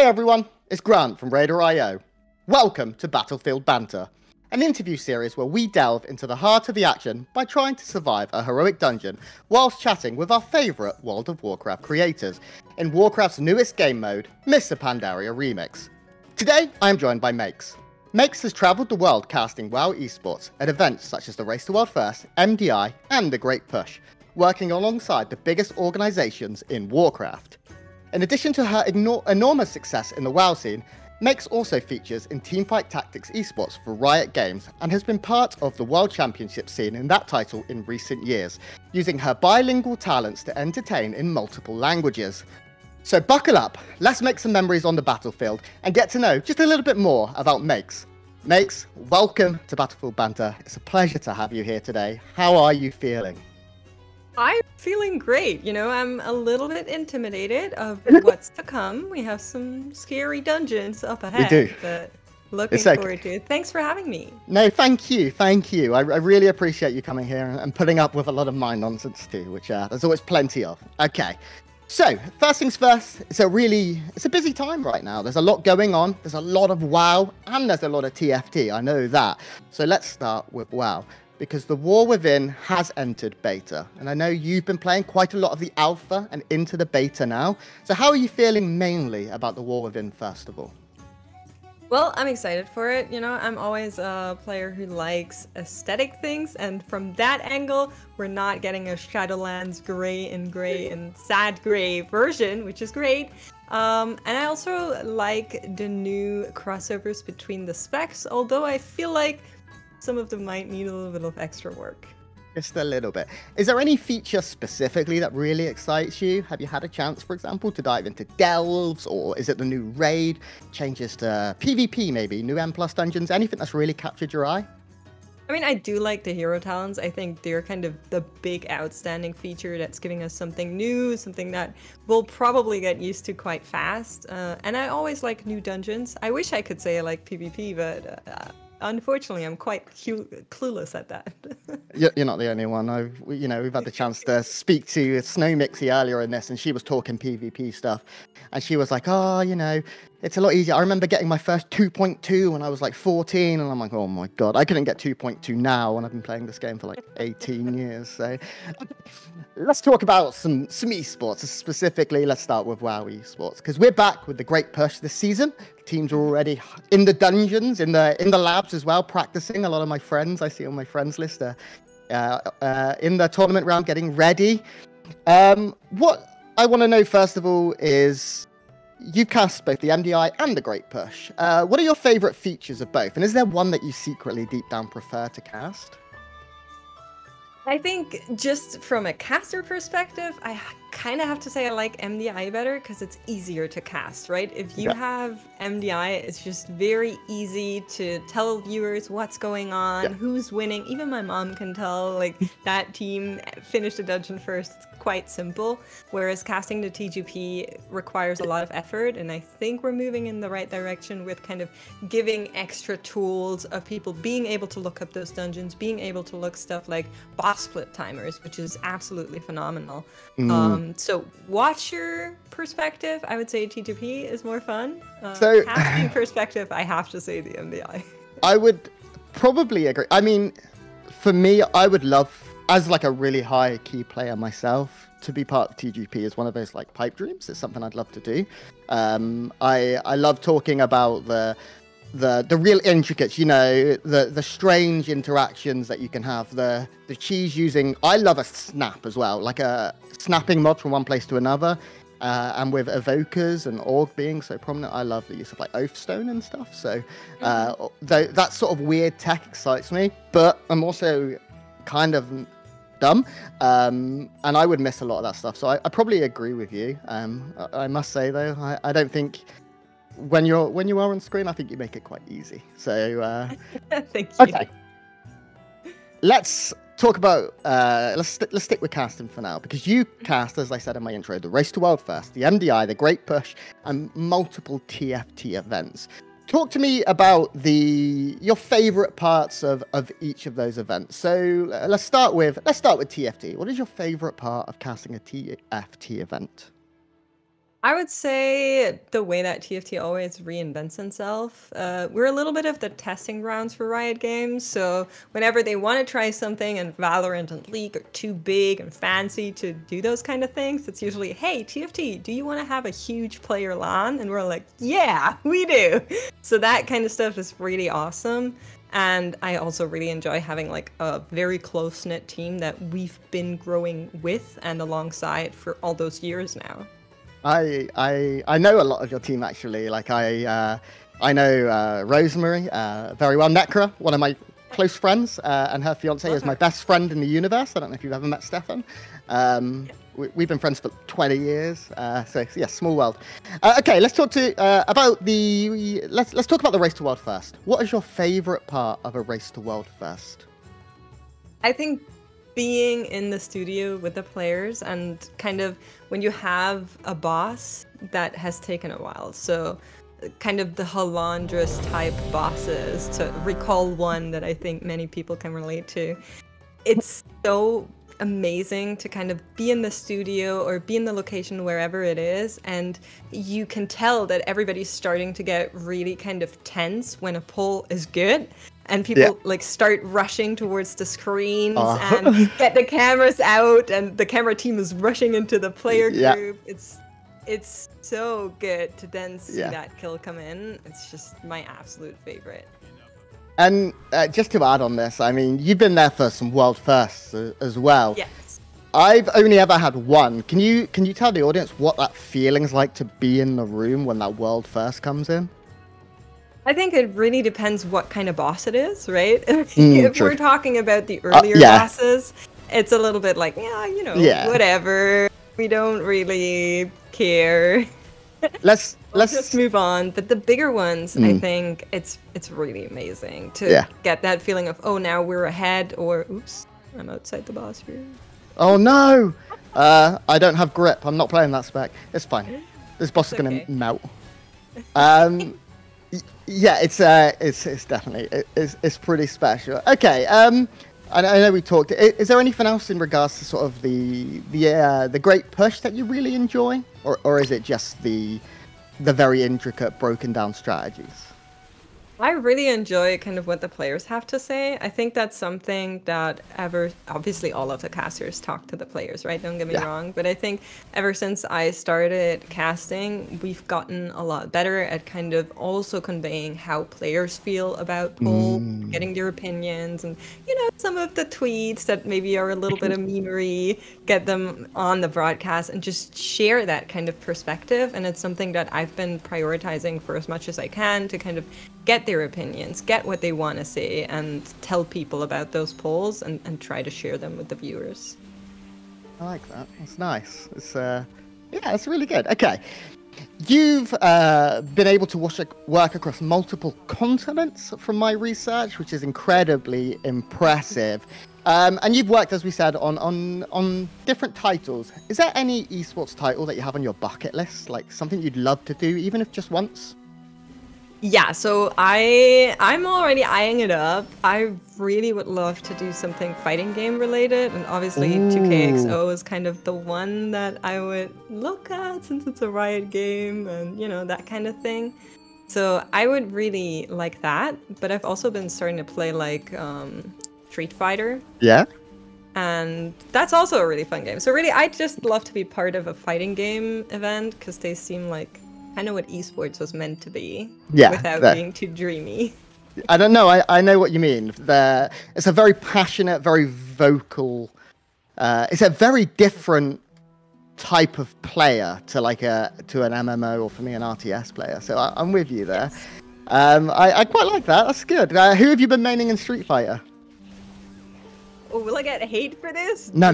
Hey everyone, it's Grant from RaiderIO. Welcome to Battlefield Banter, an interview series where we delve into the heart of the action by trying to survive a heroic dungeon whilst chatting with our favourite World of Warcraft creators in Warcraft's newest game mode, Mr. Pandaria Remix. Today, I am joined by Meeix. Meeix has travelled the world casting WoW esports at events such as the Race to World First, MDI and the Great Push, working alongside the biggest organisations in Warcraft. In addition to her enormous success in the WoW scene, Meeix also features in Teamfight Tactics esports for Riot Games and has been part of the World Championship scene in that title in recent years, using her bilingual talents to entertain in multiple languages. So buckle up, let's make some memories on the battlefield and get to know just a little bit more about Meeix. Meeix, welcome to Battlefield Banter. It's a pleasure to have you here today. How are you feeling? I'm feeling great. You know, I'm a little bit intimidated of what's to come. We have some scary dungeons up ahead. We do. But looking forward to it. Thanks for having me. No, thank you. Thank you. I really appreciate you coming here and putting up with a lot of my nonsense too, which there's always plenty of. Okay. So, first things first, it's a busy time right now. There's a lot going on. There's a lot of WoW and there's a lot of TFT. I know that. So let's start with WoW, because the War Within has entered beta. And I know you've been playing quite a lot of the alpha and into the beta now. So how are you feeling mainly about the War Within, first of all? Well, I'm excited for it. You know, I'm always a player who likes aesthetic things. And from that angle, we're not getting a Shadowlands gray and sad gray version, which is great. And I also like the new crossovers between the specs, although I feel like some of them might need a little bit of extra work. Just a little bit. Is there any feature specifically that really excites you? Have you had a chance, for example, to dive into delves, or is it the new raid, changes to PvP maybe, new M+ dungeons, anything that's really captured your eye? I mean, I do like the hero talents. I think they're kind of the big outstanding feature that's giving us something new, something that we'll probably get used to quite fast. And I always like new dungeons. I wish I could say I like PvP, but unfortunately, I'm quite clueless at that. You're not the only one. We've had the chance to speak to Snow Mixie earlier in this, and she was talking PvP stuff, and she was like, "Oh, it's a lot easier. I remember getting my first 2.2 when I was like 14, and I'm like, oh my god, I couldn't get 2.2 now, and I've been playing this game for like 18 years." So let's talk about some esports. Specifically, let's start with WoW esports, because we're back with the Great Push this season. Teams are already in the dungeons, in the labs as well, practicing. A lot of my friends I see on my friends list are in the tournament round, getting ready. What I want to know first of all is, you've cast both the MDI and the Great Push. What are your favourite features of both? And is there one that you secretly deep down prefer to cast? I think just from a caster perspective, I kind of have to say I like MDI better because it's easier to cast, right? If you have MDI, it's just very easy to tell viewers what's going on, who's winning. Even my mom can tell, like, that team finished the dungeon first. It's quite simple. Whereas casting the TGP requires a lot of effort, and I think we're moving in the right direction with kind of giving extra tools of people being able to look up those dungeons, being able to look stuff like boss split timers, which is absolutely phenomenal. So watch your perspective, I would say TGP is more fun. So casting perspective, I have to say the MDI. I would probably agree. I mean, for me, I would love, as like a really high key player myself, to be part of TGP is one of those like pipe dreams. It's something I'd love to do. I love talking about the real intricates, the strange interactions that you can have, the cheese using. I love a snap as well, like a snapping mod from one place to another, and with evokers and org being so prominent, I love the use of like Oathstone and stuff. So that sort of weird tech excites me, but I'm also kind of dumb, and I would miss a lot of that stuff. So I probably agree with you. I must say though, I don't think when you are on screen, I think you make it quite easy. So thank you. Okay, let's talk about let's stick with casting for now, because you cast, as I said in my intro, the Race to World First, the MDI, the Great Push, and multiple TFT events. Talk to me about your favorite parts of each of those events. So let's start with TFT. What is your favorite part of casting a TFT event? I would say the way that TFT always reinvents itself. We're a little bit of the testing grounds for Riot Games. So whenever they want to try something and Valorant and League are too big and fancy to do those kind of things, it's usually, hey, TFT, do you want to have a huge player LAN? And we're like, yeah, we do. So that kind of stuff is really awesome. And I also really enjoy having like a very close-knit team that we've been growing with and alongside for all those years now. I know a lot of your team actually. Like I know Rosemary very well. Necra, one of my close friends, and her fiance is my best friend in the universe. I don't know if you've ever met Stefan. We've been friends for 20 years. So yeah, small world. Okay, let's talk about the let's talk about the Race to World first. What is your favorite part of a Race to World first? I think being in the studio with the players and kind of when you have a boss that has taken a while. So kind of the Halandras type bosses, to recall one that I think many people can relate to. It's so amazing to kind of be in the studio or be in the location wherever it is, and you can tell that everybody's starting to get really kind of tense when a pull is good. And people like start rushing towards the screens and get the cameras out, and the camera team is rushing into the player group. It's so good to then see that kill come in. It's just my absolute favorite. And just to add on this, I mean, you've been there for some world firsts as well. Yes. I've only ever had one. Can you tell the audience what that feeling's like to be in the room when that world first comes in? I think it really depends what kind of boss it is, right? If true. we're talking about the earlier bosses, it's a little bit like, whatever. We don't really care. Let's just move on. But the bigger ones, I think it's really amazing to get that feeling of, oh, now we're ahead, or oops, I'm outside the boss here. Oh no! I don't have grip. I'm not playing that spec. It's fine. This boss is gonna melt. Yeah, it's definitely it's pretty special. Okay, I know we talked. Is there anything else in regards to sort of the great push that you really enjoy, or is it just the very intricate, broken down strategies? I really enjoy kind of what the players have to say. I think that's something that obviously all of the casters talk to the players, right? Don't get me wrong. But I think ever since I started casting, we've gotten a lot better at kind of also conveying how players feel about pull, getting their opinions, and, some of the tweets that maybe are a little bit of memery, get them on the broadcast and just share that kind of perspective. And it's something that I've been prioritizing for as much as I can to kind of get their opinions, get what they want to say, and tell people about those polls and try to share them with the viewers. I like that. That's nice. It's it's really good. Okay. You've been able to work across multiple continents from my research, which is incredibly impressive. And you've worked, as we said, on different titles. Is there any esports title that you have on your bucket list, like something you'd love to do, even if just once? Yeah, so I'm already eyeing it up. I really would love to do something fighting game related, and obviously 2KXO is kind of the one that I would look at since it's a Riot game and, that kind of thing. So I would really like that, but I've also been starting to play like Street Fighter. Yeah. And that's also a really fun game. So really, I'd just love to be part of a fighting game event because they seem like I know what esports was meant to be without being too dreamy. I don't know. I know what you mean. It's a very passionate, very vocal. It's a very different type of player to an MMO or for me an RTS player. So I'm with you there. Yes. I quite like that. That's good. Who have you been maining in Street Fighter? Oh, will I get hate for this? No.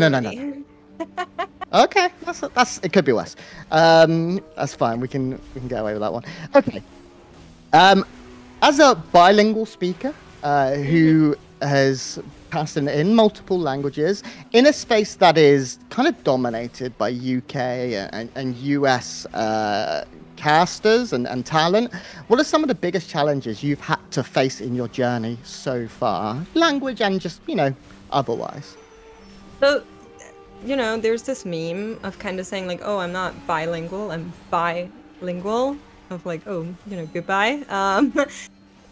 Okay, that's it. Could be worse. That's fine. We can get away with that one. Okay. As a bilingual speaker who has cast in multiple languages in a space that is kind of dominated by UK and US casters and talent, what are some of the biggest challenges you've had to face in your journey so far, language and just otherwise? So you know, there's this meme of kind of saying like, oh, I'm not bilingual, I'm bilingual, of like, oh, you know, goodbye.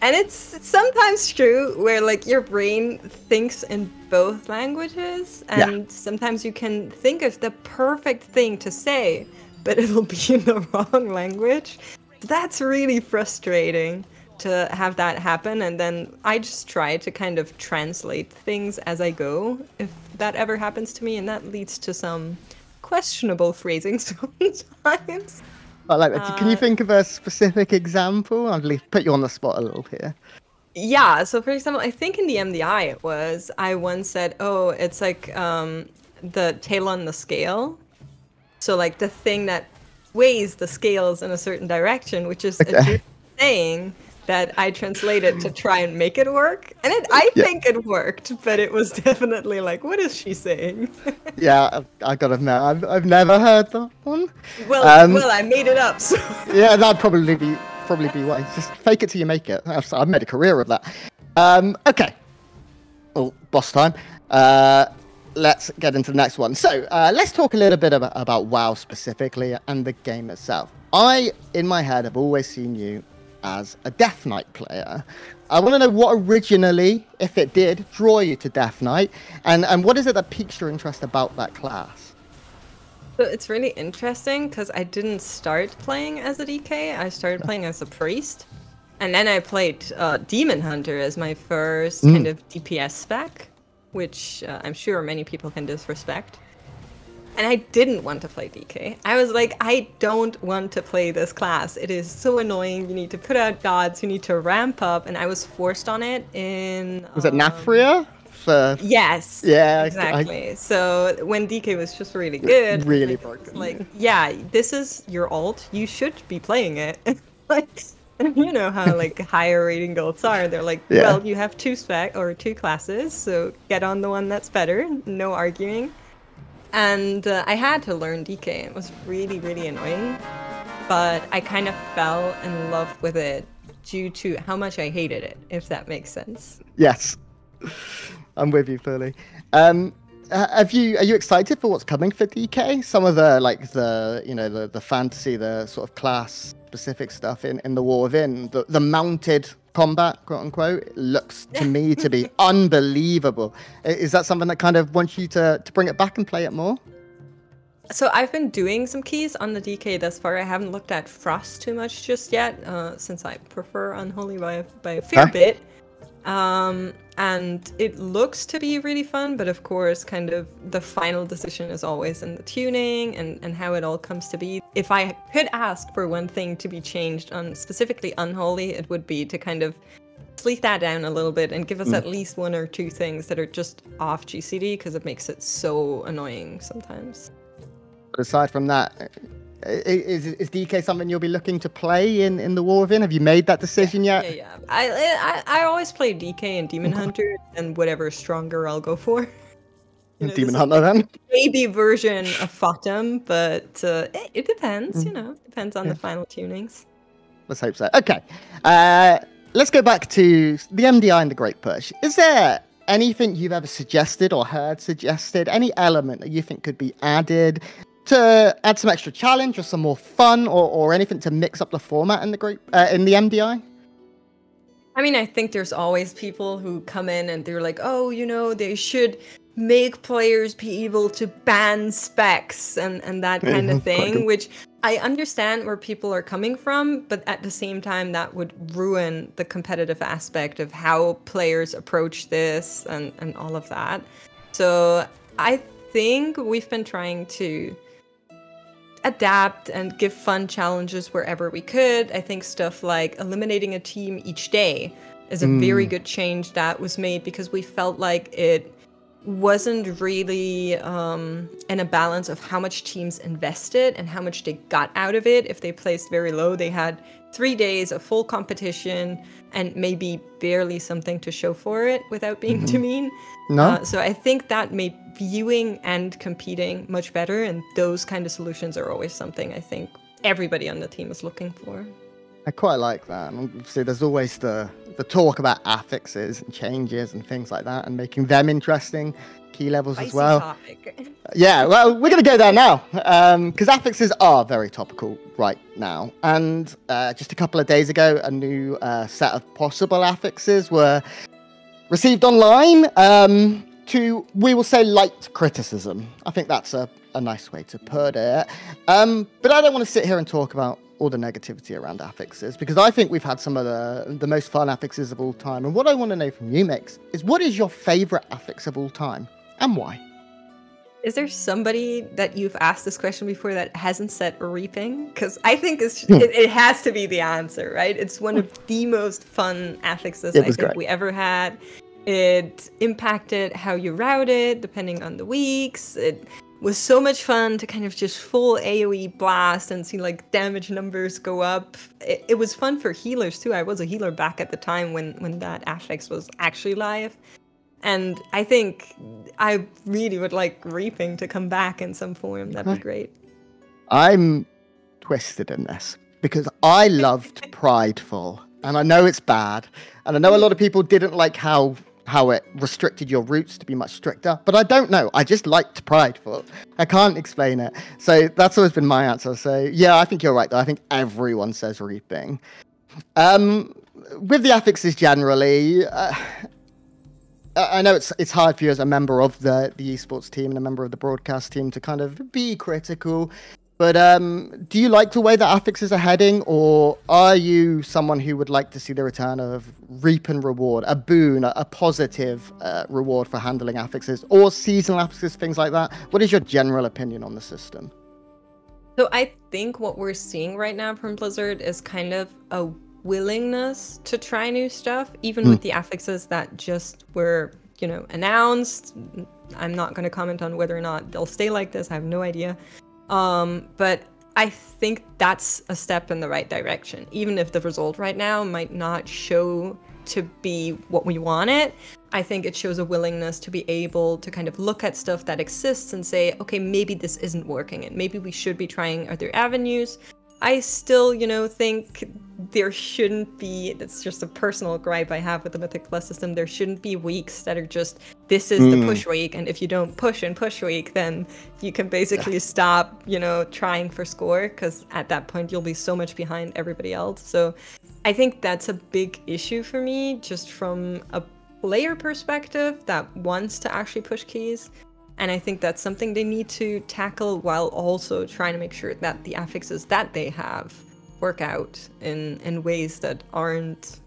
And it's sometimes true where like your brain thinks in both languages, and sometimes you can think of the perfect thing to say, but it'll be in the wrong language. That's really frustrating to have that happen, and then I just try to kind of translate things as I go if that ever happens to me, and that leads to some questionable phrasing sometimes. I like that. Can you think of a specific example? I'll put you on the spot a little here. Yeah, so for example, I think in the MDI it was, I once said, oh, it's like the tail on the scale. So like the thing that weighs the scales in a certain direction, which is a saying that I translated to try and make it work. And I think it worked, but it was definitely like, what is she saying? Yeah, I gotta admit, I've never heard that one. Well, I made it up, so... Yeah, that'd probably be what. Just fake it till you make it. I've made a career of that. Okay. Well, boss time. Let's get into the next one. So, let's talk a little bit about WoW specifically and the game itself. In my head, have always seen you as a Death Knight player. I want to know what originally, if it did, draw you to Death Knight, and what is it that piques your interest about that class? So it's really interesting because I didn't start playing as a DK. I started playing as a priest, and then I played Demon Hunter as my first kind of DPS spec, which I'm sure many people can disrespect. And I didn't want to play DK. I was like, I don't want to play this class. It is so annoying. You need to put out gods. You need to ramp up. And I was forced on it in... Was it Nafria? Yes. Yeah. Exactly. So when DK was just really good... Really broken. Like, yeah, this is your ult. You should be playing it. Like, you know how like higher rating guilds are. They're like, well, you have two classes, so get on the one that's better. No arguing. And I had to learn DK. It was really, really annoying. But I kind of fell in love with it due to how much I hated it, if that makes sense. Yes. I'm with you fully. Are you excited for what's coming for DK? Some of the fantasy, the sort of class specific stuff in the War Within, the mounted combat, quote unquote, looks to me to be unbelievable. Is that something that kind of wants you to bring it back and play it more? So I've been doing some keys on the DK thus far. I haven't looked at Frost too much just yet, since I prefer Unholy by a fair bit. And it looks to be really fun, but of course, kind of the final decision is always in the tuning and how it all comes to be. If I could ask for one thing to be changed on specifically Unholy, it would be to kind of sleek that down a little bit and give us at least one or two things that are just off GCD, because it makes it so annoying sometimes. But aside from that, is DK something you'll be looking to play in the War Within? Have you made that decision yet? Yeah. I always play DK and Demon Hunter, and whatever is stronger I'll go for. You know, Demon Hunter then? Maybe version of Phantom, but it depends, you know. Depends on the final tunings. Let's hope so. Okay. Let's go back to the MDI and the Great Push. Is there anything you've ever suggested or heard suggested, any element that you think could be added to add some extra challenge or some more fun, or anything to mix up the format in the MDI? I mean, I think there's always people who come in and they're like, oh, you know, they should make players be able to ban specs and that kind of thing, which I understand where people are coming from, but at the same time, that would ruin the competitive aspect of how players approach this and all of that. So I think we've been trying to adapt and give fun challenges wherever we could. I think stuff like eliminating a team each day is a very good change that was made, because we felt like it wasn't really in a balance of how much teams invested and how much they got out of it. If they placed very low, they had 3 days of full competition and maybe barely something to show for it, without being too mean. No. So I think that made viewing and competing much better, and those kind of solutions are always something I think everybody on the team is looking for. I quite like that. And obviously, there's always the the talk about affixes and changes and things like that, and making them interesting, key levels as well. Topic. Yeah, well, we're going to go there now, because affixes are very topical right now. And just a couple of days ago, a new set of possible affixes were received online to, we will say, light criticism. I think that's a nice way to put it. But I don't want to sit here and talk about all the negativity around affixes, because I think we've had some of the most fun affixes of all time. And what I want to know from you, Meeix, is what is your favorite affix of all time and why? Is there somebody that you've asked this question before that hasn't said reaping? Because I think it has to be the answer, right? It's one of the most fun affixes I think we ever had. It impacted how you routed, depending on the weeks. It was so much fun to kind of just full AoE blast and see like damage numbers go up. It was fun for healers too. I was a healer back at the time when that affix was actually live. And I think I really would like reaping to come back in some form. That'd be great. I'm twisted in this because I loved prideful, and I know it's bad, and I know a lot of people didn't like how it restricted your routes to be much stricter, but I don't know. I just liked prideful. I can't explain it. So that's always been my answer. So yeah, I think you're right though. I think everyone says reaping. With the affixes generally, I know it's hard for you as a member of the esports team and a member of the broadcast team to kind of be critical, but do you like the way that affixes are heading, or are you someone who would like to see the return of reap and reward, a boon, a positive reward for handling affixes, or seasonal affixes, things like that? What is your general opinion on the system? So I think what we're seeing right now from Blizzard is kind of a willingness to try new stuff, even with the affixes that just were, announced. I'm not going to comment on whether or not they'll stay like this. I have no idea. But I think that's a step in the right direction, even if the result right now might not show to be what we want it. I think it shows a willingness to be able to kind of look at stuff that exists and say, okay, maybe this isn't working and maybe we should be trying other avenues. I still, think there shouldn't be, that's just a personal gripe I have with the Mythic Plus system, there shouldn't be weeks that are just, this is the push week, and if you don't push in push week, then you can basically stop, trying for score, because at that point you'll be so much behind everybody else. So I think that's a big issue for me, just from a player perspective that wants to actually push keys. And I think that's something they need to tackle while also trying to make sure that the affixes that they have work out in ways that aren't,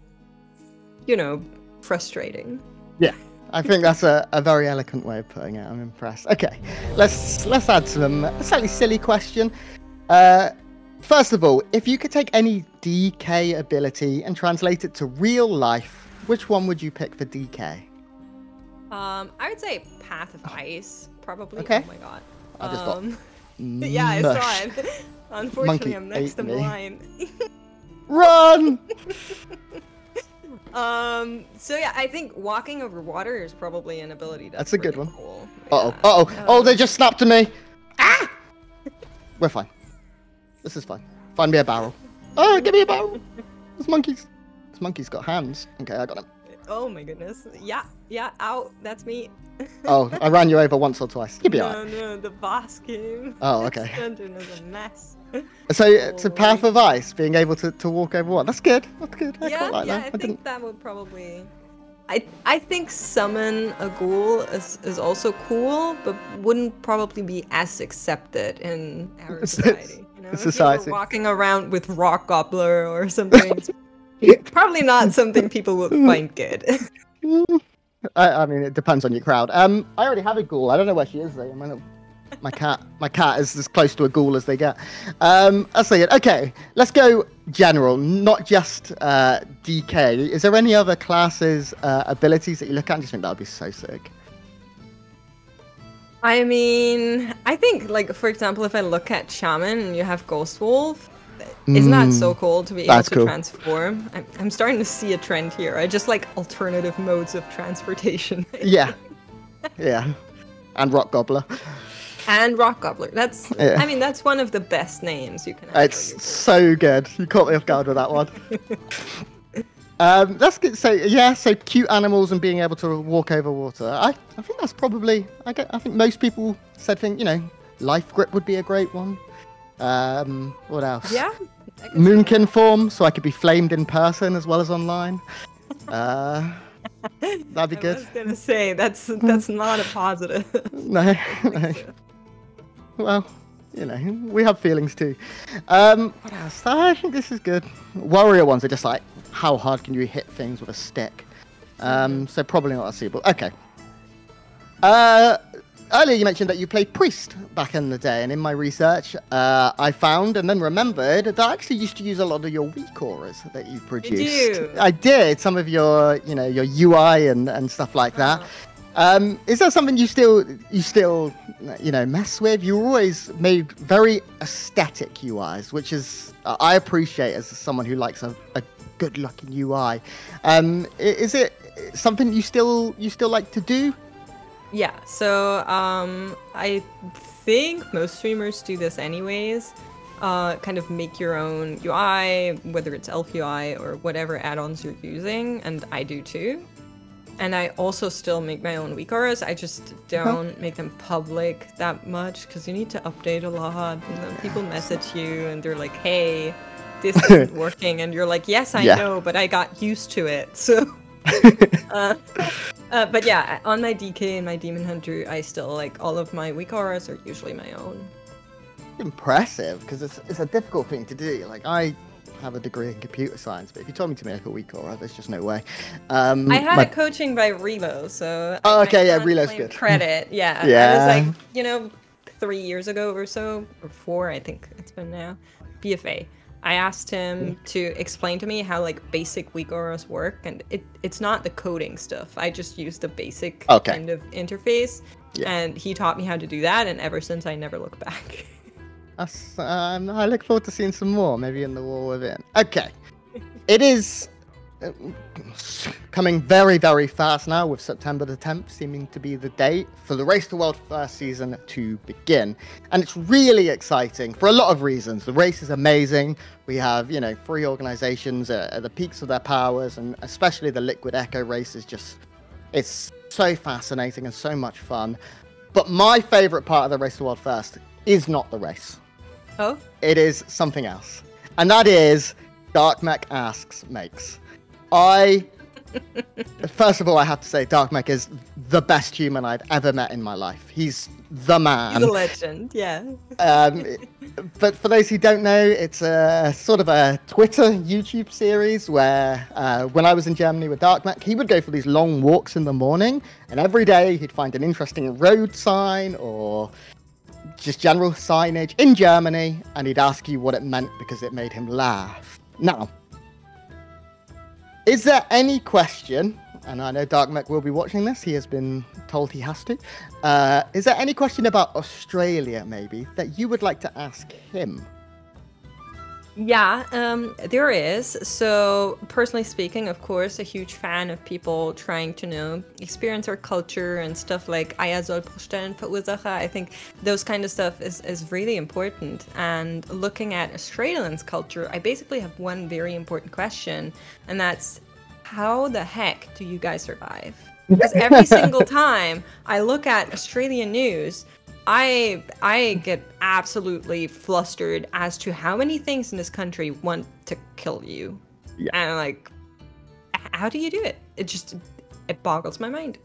frustrating. Yeah, I think that's a very eloquent way of putting it. I'm impressed. Okay, let's add a slightly silly question. First of all, if you could take any DK ability and translate it to real life, which one would you pick for DK? I would say Path of Ice, probably. Okay. Oh my god. I just got yeah, I saw it. Unfortunately, Monkey I'm next in the line. Run! So yeah, I think walking over water is probably an ability that's a good really one. Cool. Oh, they just snapped to me. Ah! We're fine. This is fine. Find me a barrel. Oh, give me a barrel. There's monkeys. This monkey's got hands. Okay, I got him. Oh my goodness. Yeah, ow, that's me. Oh, I ran you over once or twice. You'll be alright. No, the boss came. Oh, okay. This dungeon is a mess. So it's a Path of Ice, being able to walk over water. That's good. That's good. I quite like that. I think that would probably... I think summon a ghoul is also cool, but wouldn't probably be as accepted in our society. If you're walking around with Rock Gobbler or something, it's probably not something people would find good. I mean, it depends on your crowd. I already have a ghoul. I don't know where she is though. My cat is as close to a ghoul as they get. I'll say it. Okay, let's go general, not just DK. Is there any other classes, abilities that you look at and just think that would be so sick? I mean, I think, like, for example, if I look at Shaman and you have Ghost Wolf, isn't that so cool to be able to transform? I'm starting to see a trend here. I just like alternative modes of transportation. Yeah. And Rock Gobbler. And Rock Gobbler. I mean, that's one of the best names you can have. It's so good. You caught me off guard with that one. That's good. So yeah, so cute animals and being able to walk over water. I think that's probably. I think most people said life grip would be a great one. What else? Yeah. Moonkin form, so I could be flamed in person as well as online. That'd be good. I was gonna say that's not a positive. No. So. Well, we have feelings too. What else? I think this is good. Warrior ones are just like, how hard can you hit things with a stick? So probably not suitable. Okay. Earlier you mentioned that you played Priest back in the day, and in my research, I found and then remembered that I actually used to use a lot of your weak auras that you produced. Did you? I did. Some of your, your UI and stuff like that. Is that something you still mess with? You always made very aesthetic UIs, which is I appreciate as someone who likes a good-looking UI. Is it something you still like to do? Yeah, so I think most streamers do this anyways. Kind of make your own UI, whether it's Elf UI or whatever add-ons you're using, and I do too. And I also still make my own weak auras. I just don't make them public that much because you need to update a lot. And then people message you and they're like, "Hey, this isn't working," and you're like, "Yes, I know, but I got used to it." So. But yeah, on my DK and my Demon Hunter, I still like all of my weak auras are usually my own. Impressive, because it's a difficult thing to do. Like, I have a degree in computer science, but if you told me to make a weak aura, there's just no way. I had a coaching by Relo, so Relo's good. Credit, yeah. I was like, 3 years ago or so, or 4, I think it's been now. BFA. I asked him to explain to me how like basic weak auras work, and it's not the coding stuff. I just use the basic kind of interface, and he taught me how to do that, and ever since I never look back. I look forward to seeing some more, maybe in the war within. Okay, it is coming very, very fast now, with September the 10th seeming to be the date for the Race to World first season to begin. And it's really exciting for a lot of reasons. The race is amazing. We have, 3 organizations at the peaks of their powers, and especially the Liquid Echo race is it's so fascinating and so much fun. But my favorite part of the Race to World first is not the race. Oh? It is something else. And that is Darkmech Asks Makes. First of all, I have to say, Darkmech is the best human I've ever met in my life. He's the man. He's a legend, yeah. But for those who don't know, it's a sort of a Twitter, YouTube series where when I was in Germany with Darkmech, he would go for these long walks in the morning, and every day he'd find an interesting road sign or just general signage in Germany, and he'd ask you what it meant because it made him laugh. Now, is there any question, and I know Darkmech will be watching this, he has been told he has to, is there any question about Australia, maybe, that you would like to ask him? Yeah, there is. So, personally speaking, of course, a huge fan of people trying to experience our culture and stuff like Eier soll pro Stellen verursachen. I think those kind of stuff is really important. And looking at Australians' culture, I basically have one very important question, and that's, how the heck do you guys survive? Because every single time I look at Australian news, I get absolutely flustered as to how many things in this country want to kill you. Yeah. And I'm like, how do you do it? It boggles my mind.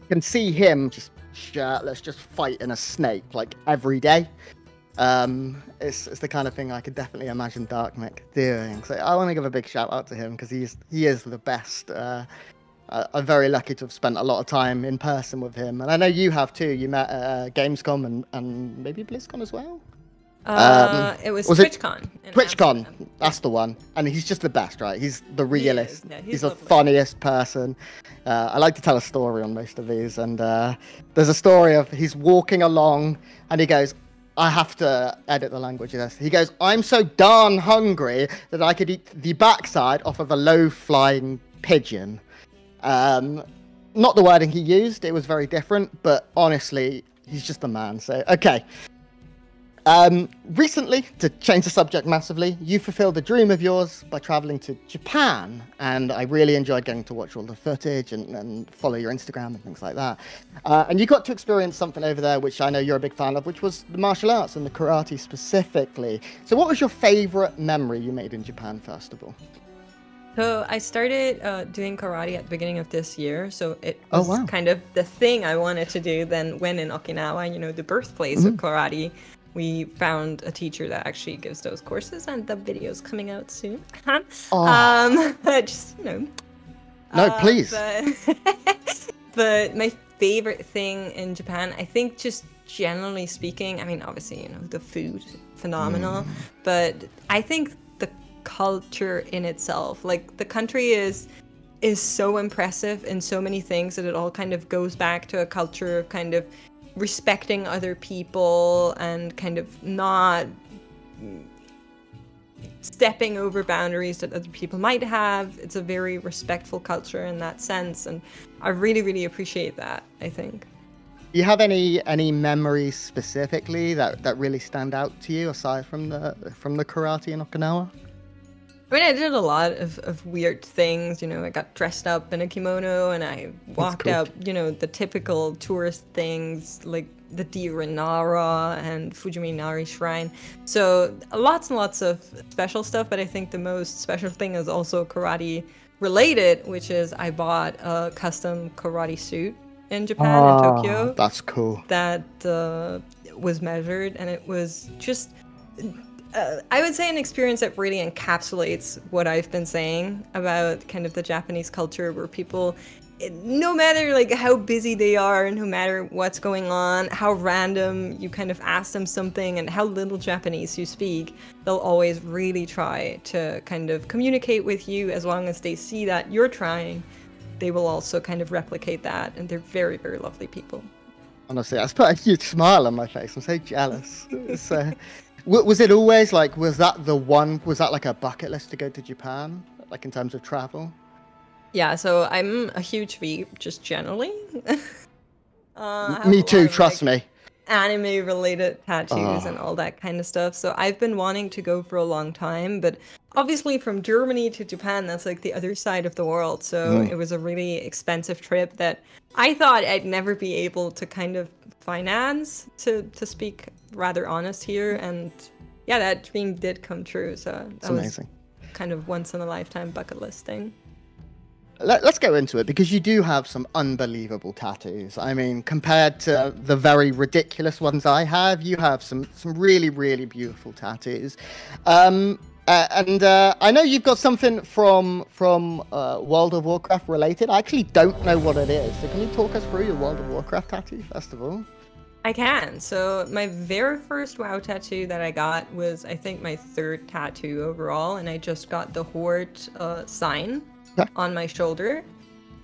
You can see him just shirtless, just fighting a snake like every day. It's the kind of thing I could definitely imagine Darkmech doing. So I want to give a big shout out to him because he is the best. I'm very lucky to have spent a lot of time in person with him, and I know you have too. You met at Gamescom and maybe BlizzCon as well. It was TwitchCon. TwitchCon, that's the one. And he's just the best, right? He's the realist. He's the funniest person. I like to tell a story on most of these, and there's a story of he's walking along, and he goes, I have to edit the language of this. He goes, I'm so darn hungry that I could eat the backside off of a low-flying pigeon. Not the wording he used, it was very different, but honestly, he's just a man. So, okay. Recently, to change the subject massively, you fulfilled a dream of yours by traveling to Japan, and I really enjoyed getting to watch all the footage and follow your Instagram and things like that. And you got to experience something over there, which I know you're a big fan of, which was the martial arts and the karate specifically. So what was your favorite memory you made in Japan, first of all? So I started doing karate at the beginning of this year, so it was kind of the thing I wanted to do. Then when in Okinawa, you know, the birthplace of karate, we found a teacher that actually gives those courses, and the video's coming out soon. Just, you know. No, please. But my favorite thing in Japan, I think just generally speaking, I mean, obviously, you know, the food, phenomenal, but I think the culture in itself, like the country is so impressive in so many things that it all kind of goes back to a culture of kind of respecting other people and kind of not stepping over boundaries that other people might have. It's a very respectful culture in that sense, and I really, really appreciate that, I think. Do you have any memories specifically that really stand out to you aside from the karate in Okinawa? I mean, I did a lot of weird things, you know, I got dressed up in a kimono and I walked up, you know, the typical tourist things like the Diranara and Fujiminari Shrine. So lots and lots of special stuff, but I think the most special thing is also karate related, which is I bought a custom karate suit in Japan, in Tokyo. That's cool. That was measured, and it was just... I would say an experience that really encapsulates what I've been saying about kind of the Japanese culture, where people, no matter like how busy they are, no matter what's going on, how random you kind of ask them something and how little Japanese you speak, they'll always really try to kind of communicate with you. As long as they see that you're trying, they will also kind of replicate that, and they're very, very lovely people. Honestly, that's put a huge smile on my face. I'm so jealous. Was it always like, was that like a bucket list to go to Japan, like in terms of travel? Yeah, so I'm a huge veep, just generally. Me too, trust me. Anime related tattoos and all that kind of stuff. So I've been wanting to go for a long time, but obviously from Germany to Japan, that's like the other side of the world. So it was a really expensive trip that I thought I'd never be able to kind of finance, to speak rather honest here. And yeah, that dream did come true. So that was amazing. Kind of once in a lifetime bucket list thing. Let's go into it, because you do have some unbelievable tattoos. I mean, compared to the very ridiculous ones I have, you have some really, really beautiful tattoos. And I know you've got something from World of Warcraft related. I actually don't know what it is. So can you talk us through your World of Warcraft tattoo, first of all? I can. So my very first WoW tattoo that I got was, I think, my third tattoo overall, and I just got the Horde sign on my shoulder.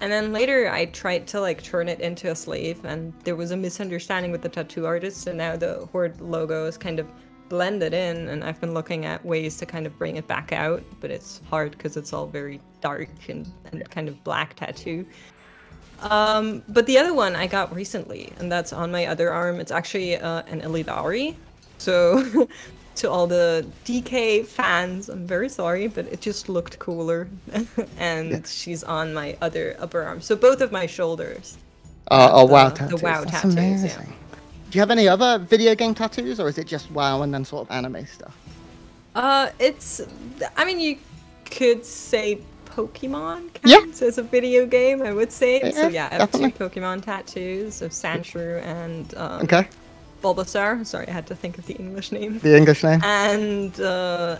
And then later I tried to like turn it into a slave, and there was a misunderstanding with the tattoo artist, so now the Horde logo is kind of blended in, and I've been looking at ways to kind of bring it back out, but it's hard because it's all very dark and kind of black tattoo. But the other one I got recently, and that's on my other arm. It's actually an Illidari. So to all the DK fans, I'm very sorry, but it just looked cooler. And she's on my other upper arm. So both of my shoulders. WoW tattoos. The WoW That's tattoos, amazing. Yeah. Do you have any other video game tattoos, or is it just WoW and then sort of anime stuff? I mean, you could say Pokemon counts as a video game, I would say. Yeah, so yeah, I have two Pokemon tattoos of Sandshrew and Bulbasaur. Sorry, I had to think of the English name. The English name. And the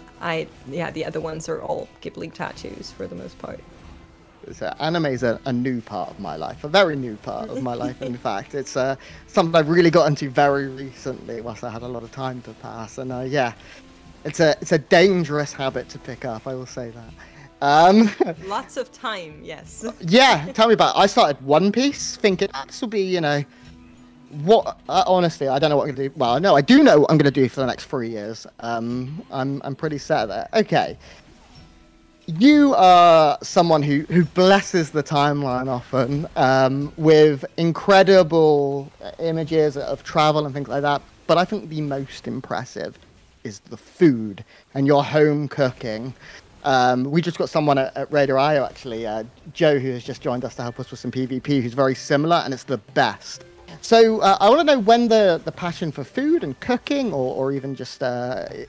other ones are all Ghibli tattoos for the most part. So anime is a new part of my life, a very new part of my life. In fact, it's something I've really got into very recently, whilst I had a lot of time to pass. And yeah, it's a dangerous habit to pick up, I will say that. Lots of time, yes. Yeah, tell me about it. I started One Piece thinking this will be, you know, what honestly, I don't know what I'm gonna do. Well, no, I do know what I'm gonna do for the next 3 years. I'm pretty set of that. Okay. You are someone who blesses the timeline often with incredible images of travel and things like that. but I think the most impressive is the food and your home cooking. We just got someone at RaiderIO, actually, Joe, who has just joined us to help us with some PvP, who's very similar, and it's the best. So I want to know when the passion for food and cooking, or even just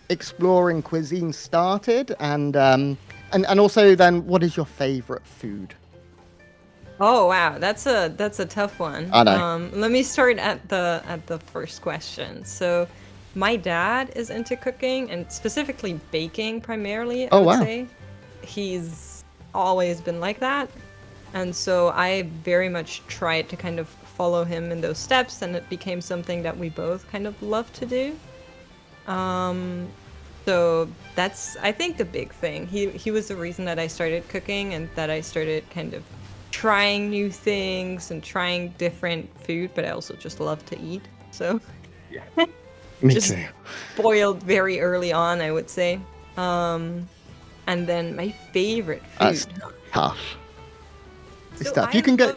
exploring cuisine started, and also then, what is your favorite food? Oh wow, that's a tough one. I know. Let me start at the first question. So, my dad is into cooking and specifically baking primarily. I would say he's always been like that, and so I very much tried to kind of follow him in those steps, and it became something that we both kind of love to do. So that's, I think, the big thing. He was the reason that I started cooking and that I started kind of trying new things and trying different food, but I also just love to eat. So yeah, me just too. Spoiled very early on, I would say. And then my favorite food. That's tough. So Stuff. You can get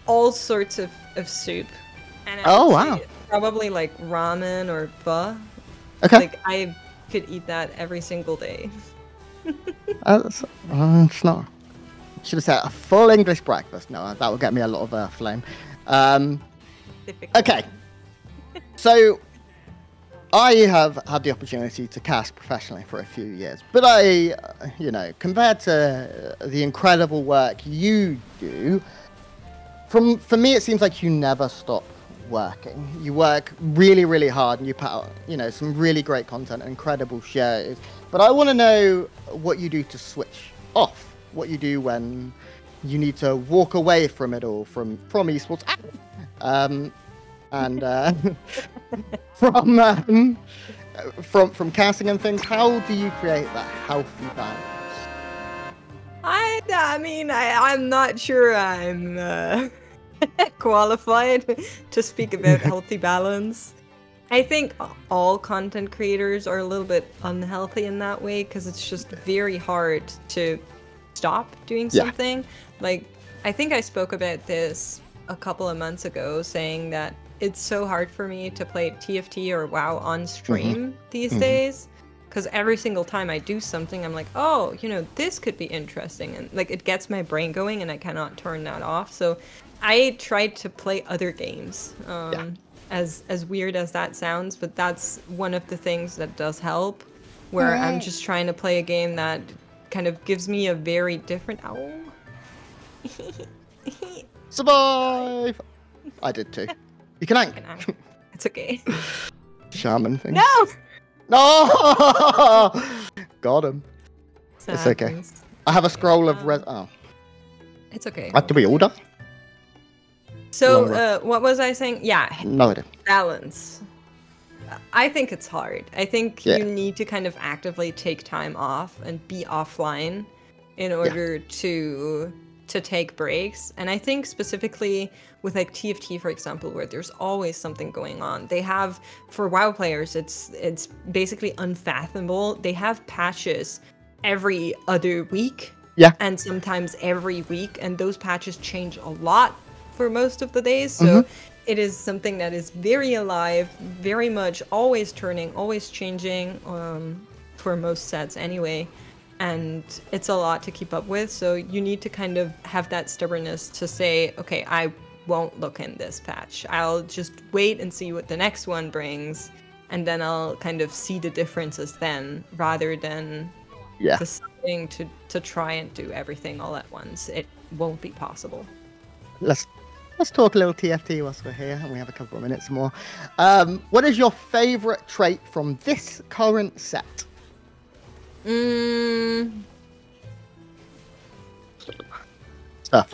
all sorts of soup. And wow. Probably like ramen or pho. Okay. Like I could eat that every single day. It's not. Should have said a full English breakfast. No, that would get me a lot of flame. Okay. So I have had the opportunity to cast professionally for a few years, but I, compared to the incredible work you do, for me, it seems like you never stop working. You work really, really hard, and you put out, some really great content and incredible shows. But I want to know what you do to switch off. What you do when you need to walk away from it all, from esports, and from casting and things. How do you create that healthy balance? I mean, I'm not sure I'm qualified to speak about healthy balance. I think all content creators are a little bit unhealthy in that way, because it's just very hard to stop doing something. Like, I think I spoke about this a couple of months ago, saying that it's so hard for me to play TFT or WoW on stream these days, because every single time I do something, I'm like, oh, this could be interesting, and like it gets my brain going, and I cannot turn that off. So I tried to play other games, as weird as that sounds, but that's one of the things that does help, where I'm just trying to play a game that kind of gives me a very different Survive. I did too. You can hang. It's okay. Shaman thing. No. Got him. It's okay. Things. I have a scroll of It's okay. Do we order? So, what was I saying? Yeah. No idea. Balance. I think it's hard. I think you need to kind of actively take time off and be offline in order to take breaks. And I think specifically with like TFT, for example, where there's always something going on. They have, for WoW players, it's basically unfathomable. They have patches every other week. Yeah. And sometimes every week. And those patches change a lot for most of the days. So it is something that is very alive, very much always turning, always changing, for most sets anyway. And it's a lot to keep up with. So you need to kind of have that stubbornness to say, okay, I won't look in this patch. I'll just wait and see what the next one brings. And then I'll kind of see the differences then, rather than deciding to try and do everything all at once. It won't be possible. Let's talk a little TFT whilst we're here, and we have a couple of minutes more. What is your favorite trait from this current set? Stuff.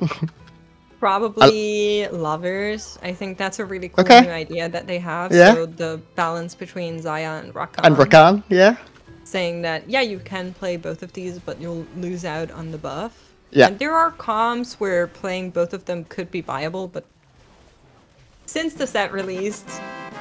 Probably lovers. I think that's a really cool new idea that they have. Yeah. So the balance between Zaya and Rakan. And Rakan, yeah. Saying that, you can play both of these, but you'll lose out on the buff. Yeah. And there are comms where playing both of them could be viable, but since the set released,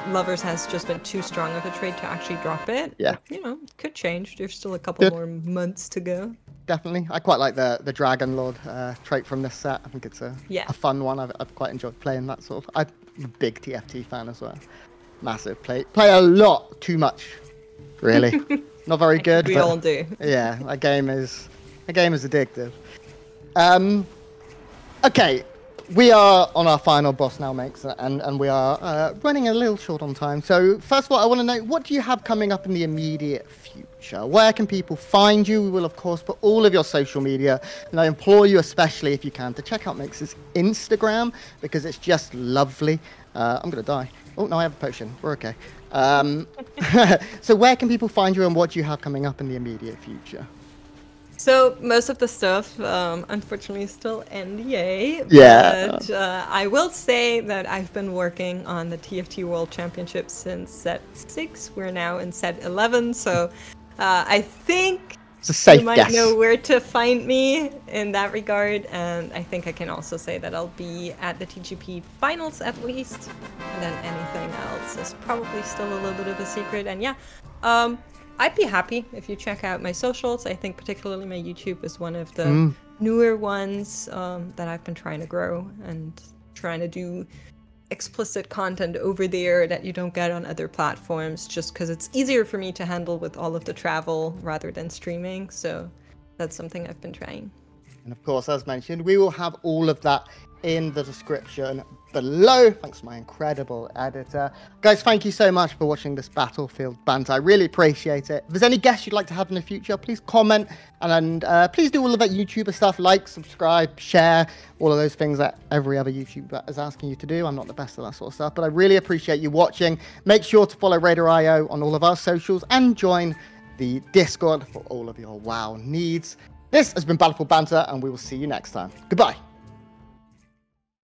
Lovers has just been too strong of a trait to actually drop it. Yeah. It could change. There's still a couple more months to go. Definitely. I quite like the Dragon Lord trait from this set. I think it's a fun one. I've quite enjoyed playing that sort of. I'm a big TFT fan as well. Massive. Play a lot, too much, really. Not very good. We all do. Yeah, a game is addictive. Okay, we are on our final boss now, mates, and we are running a little short on time. So first of all, I want to know, what do you have coming up in the immediate future? Where can people find you? We will, of course, put all of your social media, and I implore you, especially if you can, to check out Meeix's Instagram, because it's just lovely. I'm going to die. Oh, no, I have a potion. We're okay. So where can people find you, and what do you have coming up in the immediate future? So most of the stuff, unfortunately, is still NDA. Yeah. But I will say that I've been working on the TFT World Championship since set 6. We're now in set 11, so I think it's a safe you might guess. know where to find me in that regard. And I think I can also say that I'll be at the TGP finals at least. And then anything else is probably still a little bit of a secret. And yeah, I'd be happy if you check out my socials. I think particularly my YouTube is one of the newer ones that I've been trying to grow and trying to do explicit content over there that you don't get on other platforms, just because it's easier for me to handle with all of the travel rather than streaming. So that's something I've been trying. And of course, as mentioned, we will have all of that in the description below. Thanks to my incredible editor. Guys, thank you so much for watching this Battlefield Banter. I really appreciate it. If there's any guests you'd like to have in the future, please comment, and please do all of that YouTuber stuff, like, subscribe, share, all of those things that every other YouTuber is asking you to do. I'm not the best at that sort of stuff, but I really appreciate you watching. Make sure to follow RaiderIO on all of our socials and join the Discord for all of your WoW needs. This has been Battlefield Banter, and we will see you next time. Goodbye.